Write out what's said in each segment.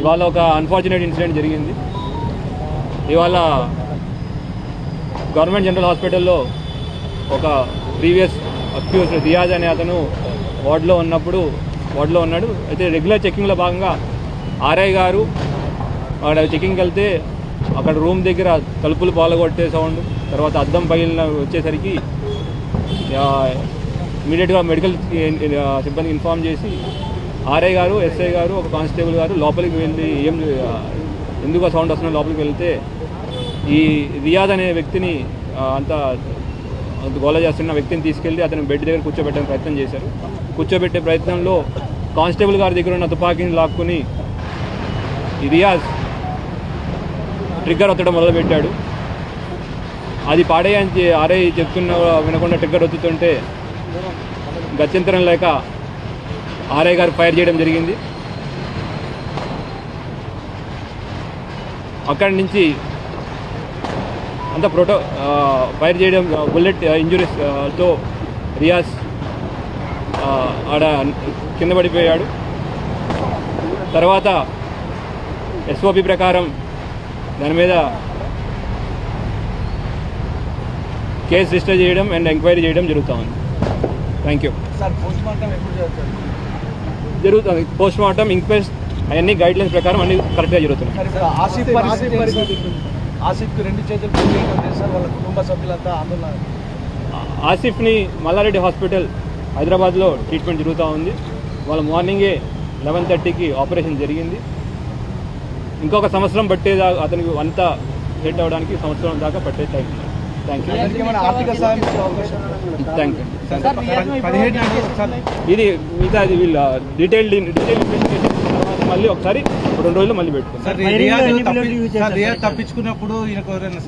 ఇవాళ ఒక unfortunate incident జరిగింది. ఇవాళ గవర్నమెంట్ జనరల్ హాస్పిటల్లో ఒక ప్రీవియస్ అక్యూజ్ రియాజ్ అనే అతను వార్డులో ఉన్నాడు. అయితే రెగ్యులర్ చెకింగ్లో భాగంగా ఆర్ఐ గారు అక్కడ చెకింగ్కి వెళ్తే అక్కడ రూమ్ దగ్గర తలుపులు పాలగొట్టే సౌండ్, తర్వాత అద్దం పగిలిన వచ్చేసరికి ఇమీడియట్గా మెడికల్ సిబ్బందికి ఇన్ఫామ్ చేసి ఆర్ఐ గారు, ఎస్ఐ గారు, ఒక కానిస్టేబుల్ గారు లోపలికి వెళ్ళి ఎందుకు సౌండ్ వస్తుందో లోపలికి వెళ్తే ఈ రియాజ్ అనే వ్యక్తిని అంత గోల చేస్తున్న వ్యక్తిని తీసుకెళ్ళి అతను బెడ్ దగ్గర కూర్చోబెట్టడానికి ప్రయత్నం చేశారు. కూర్చోబెట్టే ప్రయత్నంలో కానిస్టేబుల్ గారి దగ్గర ఉన్న తుపాకీని లాక్కుని ఈ రియాజ్ ట్రిగ్గర్ ఒత్తడం మొదలుపెట్టాడు. అది పాడేయని ఆర్ఐ చెప్తున్న వినకుండా ట్రిగ్గర్ ఒత్తుతుంటే గత్యంతరం లేక ఆర్ఐ గారు ఫైర్ చేయడం జరిగింది. అక్కడి నుంచి అంత ఫైర్ చేయడం బుల్లెట్ ఇంజురీస్తో రియాజ్ ఆడ కింద పడిపోయాడు. తర్వాత ఎస్ఓపి ప్రకారం దాని మీద కేసు రిజిస్టర్ చేయడం అండ్ ఎంక్వైరీ చేయడం జరుగుతూ ఉంది. Thank you. జరుగుతుంది పోస్ట్ మార్టం, ఇంక్వెస్ట్ అవన్నీ గైడ్లైన్స్ ప్రకారం అన్ని కరెక్ట్గా జరుగుతున్నాయి. ఆసిఫ్ని మల్లారెడ్డి హాస్పిటల్ హైదరాబాద్లో ట్రీట్మెంట్ జరుగుతూ ఉంది. వాళ్ళ మార్నింగే 11:30కి ఆపరేషన్ జరిగింది. ఇంకొక సంవత్సరం పట్టేదా అతనికి అంతా సెట్ అవ్వడానికి సంవత్సరం దాకా పట్టే టైం. Thank you. ఇది మిగతా అది వీళ్ళ డీటెయిల్డ్ ఇన్వెస్టిగేషన్ తర్వాత మళ్ళీ ఒకసారి 2 రోజులు మళ్ళీ పెట్టుకుంటాం. తప్పించుకున్నప్పుడు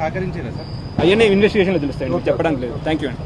సహకరించారా సార్? అవన్నీ ఇన్వెస్టిగేషన్లో తెలుస్తాయండి, చెప్పడానికి లేదు. థ్యాంక్ యూ అండి.